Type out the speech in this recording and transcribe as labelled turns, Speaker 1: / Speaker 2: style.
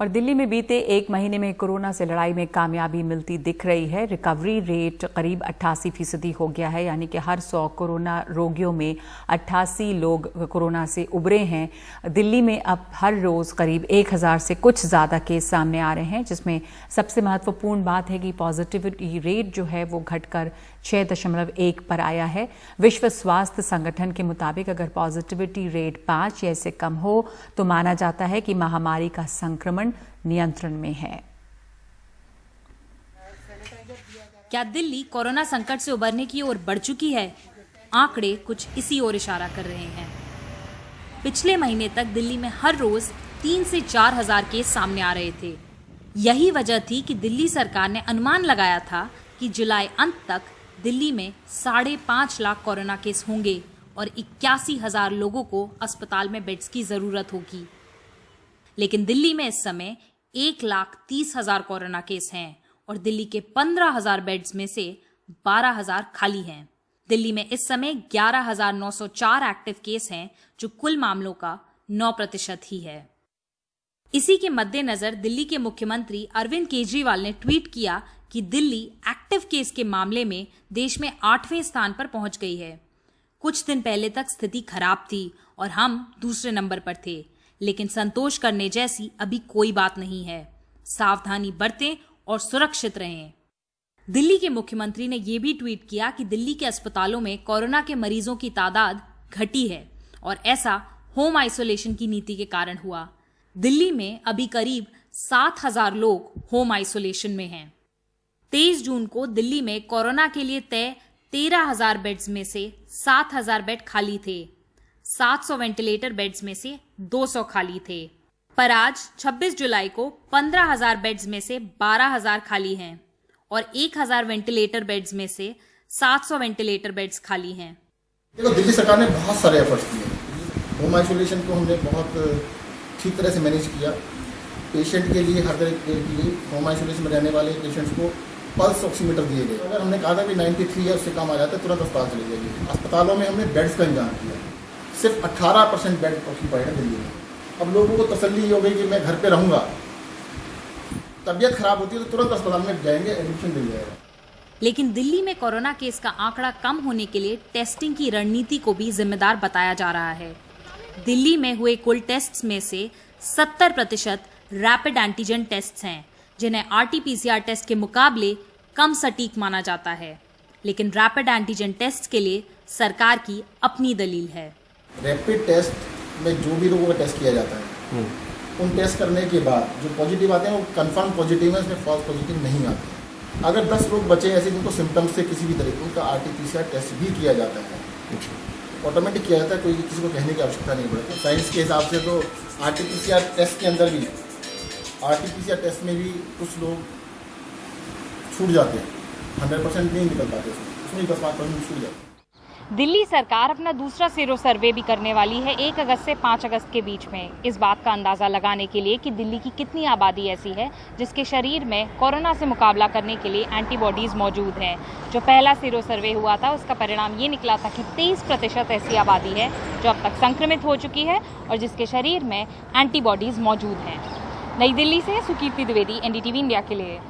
Speaker 1: और दिल्ली में बीते एक महीने में कोरोना से लड़ाई में कामयाबी मिलती दिख रही है। रिकवरी रेट करीब 88% हो गया है, यानी कि हर 100 कोरोना रोगियों में 88 लोग कोरोना से उबरे हैं। दिल्ली में अब हर रोज करीब 1000 से कुछ ज़्यादा केस सामने आ रहे हैं, जिसमें सबसे महत्वपूर्ण बात है कि पॉजिटिविटी रेट जो है वो घटकर 6.1 पर आया है। विश्व स्वास्थ्य संगठन के मुताबिक अगर पॉजिटिविटी रेट 5 या इससे कम हो तो माना जाता है कि महामारी का संक्रमण नियंत्रण में है।
Speaker 2: क्या दिल्ली कोरोना संकट से उबरने की ओर बढ़ चुकी है? आंकड़े कुछ इसी ओर इशारा कर रहे हैं। पिछले महीने तक दिल्ली में हर रोज 3 से 4 हजार केस सामने आ रहे थे। यही वजह थी कि दिल्ली सरकार ने अनुमान लगाया था कि जुलाई अंत तक दिल्ली में 5.5 लाख कोरोना केस होंगे और 81,000 लोगों को अस्पताल में बेड्स की जरूरत होगी। लेकिन दिल्ली में इस समय 1,30,000 कोरोना केस हैं और दिल्ली के 15,000 बेड्स में से 12,000 खाली हैं। दिल्ली में इस समय 11,904 एक्टिव केस हैं, जो कुल मामलों का 9% ही है। इसी के मद्देनजर दिल्ली के मुख्यमंत्री अरविंद केजरीवाल ने ट्वीट किया कि दिल्ली एक्टिव केस के मामले में देश में 8वें स्थान पर पहुंच गई है। कुछ दिन पहले तक स्थिति खराब थी और हम दूसरे नंबर पर थे, लेकिन संतोष करने जैसी अभी कोई बात नहीं है। सावधानी बरतें और सुरक्षित रहें। दिल्ली के मुख्यमंत्री ने यह भी ट्वीट किया कि दिल्ली के अस्पतालों में कोरोना के मरीजों की तादाद घटी है और ऐसा होम आइसोलेशन की नीति के कारण हुआ। दिल्ली में अभी करीब 7,000 लोग होम आइसोलेशन में हैं। 23 जून को दिल्ली में कोरोना के लिए तय 13,000 बेड्स में से 7,000 बेड खाली थे। 700 वेंटिलेटर बेड्स में से 200 खाली थे। पर आज 26 जुलाई को 15,000 बेड्स में से 12,000 खाली हैं और 1,000 वेंटिलेटर बेड्स में से 700 वेंटिलेटर बेड्स खाली हैं।
Speaker 3: देखो, दिल्ली सरकार ने बहुत सारे एफर्ट्स किए। होम आइसोलेशन को हमने बहुत ठीक तरह से मैनेज किया। पेशेंट के लिए, हर तरह के लिए होम आइसोलेशन में रहने वाले पेशेंट्स को पल्स ऑक्सीमीटर दिए गए। अगर हमने कहा था कि 93 या उससे कम आ जाता है तुरंत अस्पताल चले जाइए। अस्पतालों में हमने बेड्स का इंतजाम किया। सिर्फ 18% बेड ऑक्यूपाइड है दिल्ली में। अब लोगों को तसल्ली हो गई कि मैं घर पे रहूँगा, तबीयत खराब होती है तो तुरंत अस्पताल में जाएंगे, एडमिशन मिल जाएगा।
Speaker 2: लेकिन दिल्ली में कोरोना केस का आंकड़ा कम होने के लिए टेस्टिंग की रणनीति को भी जिम्मेदार बताया जा रहा है। दिल्ली में हुए कुल टेस्ट्स में से 70% रैपिड एंटीजन टेस्ट्स हैं, जिन्हें RT-PCR टेस्ट के मुकाबले कम सटीक माना जाता है। लेकिन रैपिड एंटीजन टेस्ट के लिए सरकार की अपनी दलील है।
Speaker 3: रैपिड टेस्ट में जो भी लोगों का टेस्ट किया जाता है, उन टेस्ट करने के बाद जो पॉजिटिव आते हैं वो कंफर्म पॉजिटिव है, इसमें फॉल्स पॉजिटिव नहीं आते। अगर 10 लोग बचे ऐसे जिनको सिम्टम्स से किसी भी तरीके का RT-PCR टेस्ट भी किया जाता है, ऑटोमेटिक किया जाता है, कोई किसी को कहने की आवश्यकता नहीं पड़ती। साइंस के हिसाब से तो RT-PCR टेस्ट के अंदर भी, RT-PCR टेस्ट में भी कुछ लोग छूट जाते हैं, 100% नहीं निकल पाते, उसमें 10-5% छूट जाते हैं।
Speaker 2: दिल्ली सरकार अपना दूसरा सीरो सर्वे भी करने वाली है 1 अगस्त से 5 अगस्त के बीच में, इस बात का अंदाजा लगाने के लिए कि दिल्ली की कितनी आबादी ऐसी है जिसके शरीर में कोरोना से मुकाबला करने के लिए एंटीबॉडीज मौजूद हैं। जो पहला सीरो सर्वे हुआ था उसका परिणाम ये निकला था कि 23% ऐसी आबादी है जो अब तक संक्रमित हो चुकी है और जिसके शरीर में एंटीबॉडीज मौजूद हैं। नई दिल्ली से सुकीर्ति द्विवेदी, NDTV इंडिया के लिए।